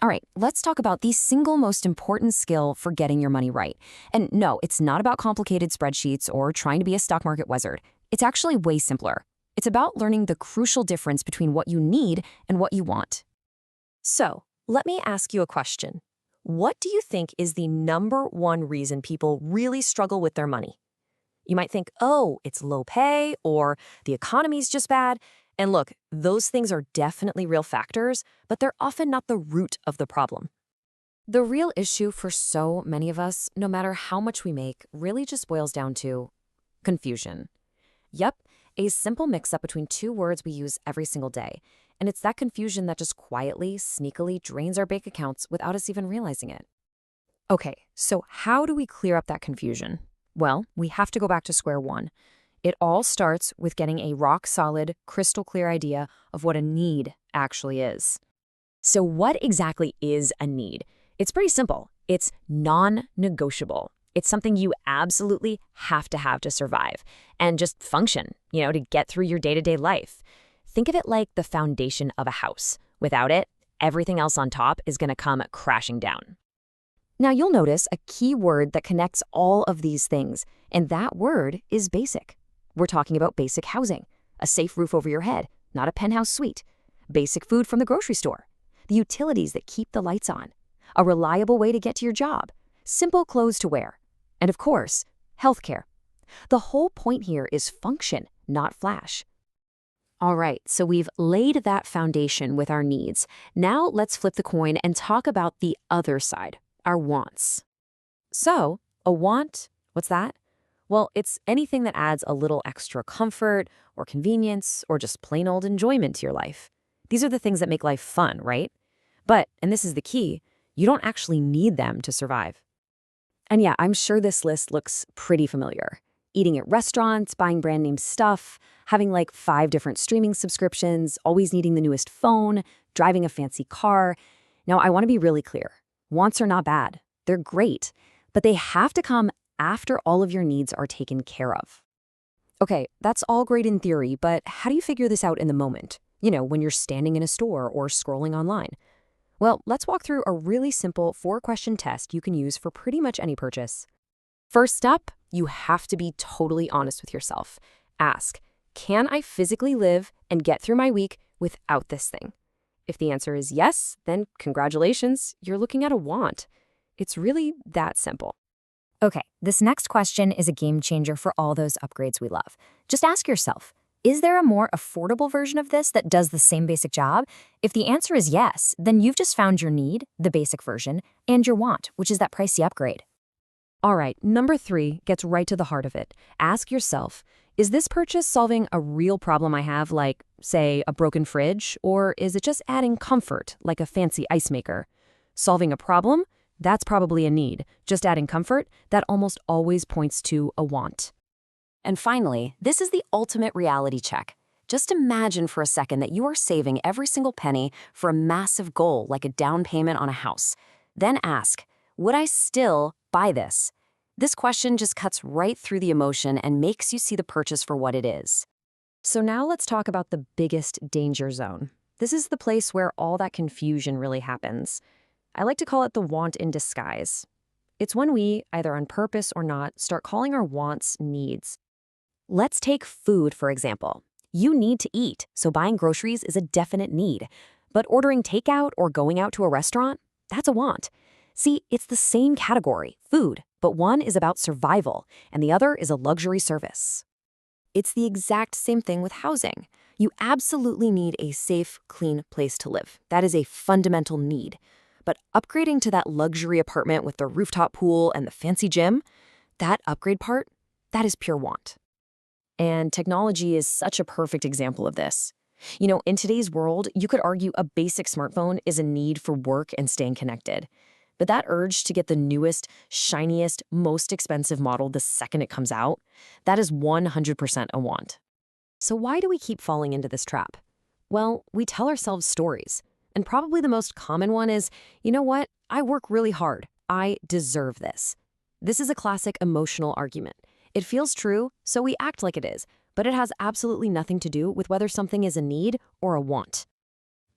All right, let's talk about the single most important skill for getting your money right. And no, it's not about complicated spreadsheets or trying to be a stock market wizard. It's actually way simpler. It's about learning the crucial difference between what you need and what you want. So, let me ask you a question. What do you think is the number one reason people really struggle with their money? You might think, oh, it's low pay or the economy's just bad. And look, those things are definitely real factors, but they're often not the root of the problem. The real issue for so many of us, no matter how much we make, really just boils down to confusion. Yep, a simple mix-up between two words we use every single day. And it's that confusion that just quietly, sneakily drains our bank accounts without us even realizing it. Okay, so how do we clear up that confusion? Well, we have to go back to square one. It all starts with getting a rock-solid, crystal-clear idea of what a need actually is. So what exactly is a need? It's pretty simple. It's non-negotiable. It's something you absolutely have to survive and just function, to get through your day-to-day life. Think of it like the foundation of a house. Without it, everything else on top is going to come crashing down. Now you'll notice a key word that connects all of these things, and that word is basic. We're talking about basic housing, a safe roof over your head, not a penthouse suite, basic food from the grocery store, the utilities that keep the lights on, a reliable way to get to your job, simple clothes to wear, and of course, healthcare. The whole point here is function, not flash. All right, so we've laid that foundation with our needs. Now let's flip the coin and talk about the other side, our wants. So, a want, what's that? Well, it's anything that adds a little extra comfort or convenience or just plain old enjoyment to your life. These are the things that make life fun, right? But, and this is the key, you don't actually need them to survive. And yeah, I'm sure this list looks pretty familiar. Eating at restaurants, buying brand name stuff, having like 5 different streaming subscriptions, always needing the newest phone, driving a fancy car. Now, I want to be really clear. Wants are not bad. They're great, but they have to come after all of your needs are taken care of. Okay, that's all great in theory, but how do you figure this out in the moment? When you're standing in a store or scrolling online. Well, let's walk through a really simple 4-question test you can use for pretty much any purchase. First up, you have to be totally honest with yourself. Ask, can I physically live and get through my week without this thing? If the answer is yes, then congratulations, you're looking at a want. It's really that simple. Okay, this next question is a game changer for all those upgrades we love. Just ask yourself, is there a more affordable version of this that does the same basic job? If the answer is yes, then you've just found your need, the basic version, and your want, which is that pricey upgrade. All right, number 3 gets right to the heart of it. Ask yourself, is this purchase solving a real problem I have, like, say, a broken fridge, or is it just adding comfort, like a fancy ice maker? Solving a problem? That's probably a need. Just adding comfort? That almost always points to a want. And finally, this is the ultimate reality check. Just imagine for a second that you are saving every single penny for a massive goal like a down payment on a house. Then ask, would I still buy this? This question just cuts right through the emotion and makes you see the purchase for what it is. So now let's talk about the biggest danger zone. This is the place where all that confusion really happens. I like to call it the want in disguise. It's when we, either on purpose or not, start calling our wants needs. Let's take food, for example. You need to eat, so buying groceries is a definite need. But ordering takeout or going out to a restaurant, that's a want. See, it's the same category, food, but one is about survival, and the other is a luxury service. It's the exact same thing with housing. You absolutely need a safe, clean place to live. That is a fundamental need. But upgrading to that luxury apartment with the rooftop pool and the fancy gym, that upgrade part, that is pure want. And technology is such a perfect example of this. In today's world, you could argue a basic smartphone is a need for work and staying connected. But that urge to get the newest, shiniest, most expensive model the second it comes out, that is 100% a want. So why do we keep falling into this trap? Well, we tell ourselves stories. And probably the most common one is, you know what? I work really hard. I deserve this. This is a classic emotional argument. It feels true, so we act like it is, but it has absolutely nothing to do with whether something is a need or a want.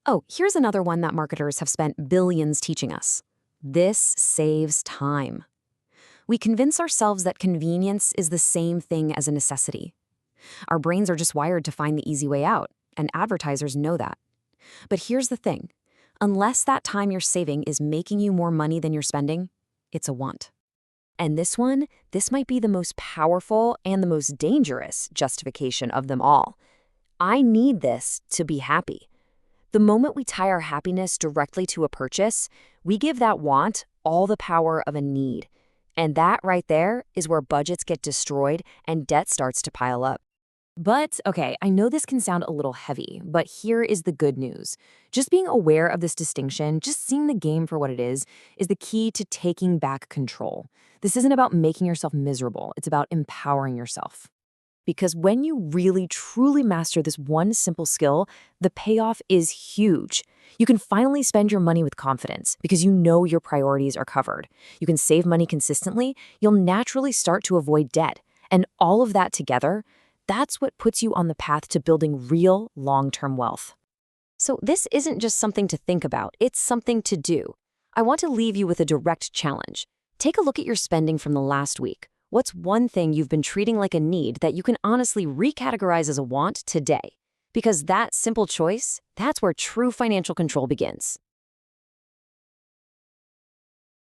Oh, here's another one that marketers have spent billions teaching us. This saves time. We convince ourselves that convenience is the same thing as a necessity. Our brains are just wired to find the easy way out, and advertisers know that. But here's the thing. Unless that time you're saving is making you more money than you're spending, it's a want. And this might be the most powerful and the most dangerous justification of them all. I need this to be happy. The moment we tie our happiness directly to a purchase, we give that want all the power of a need. And that right there is where budgets get destroyed and debt starts to pile up. But, okay, I know this can sound a little heavy, but here is the good news. Just being aware of this distinction, just seeing the game for what it is the key to taking back control. This isn't about making yourself miserable, it's about empowering yourself. Because when you really, truly master this one simple skill, the payoff is huge. You can finally spend your money with confidence because you know your priorities are covered. You can save money consistently, you'll naturally start to avoid debt. And all of that together, that's what puts you on the path to building real, long-term wealth. So this isn't just something to think about, it's something to do. I want to leave you with a direct challenge. Take a look at your spending from the last week. What's one thing you've been treating like a need that you can honestly recategorize as a want today? Because that simple choice, that's where true financial control begins.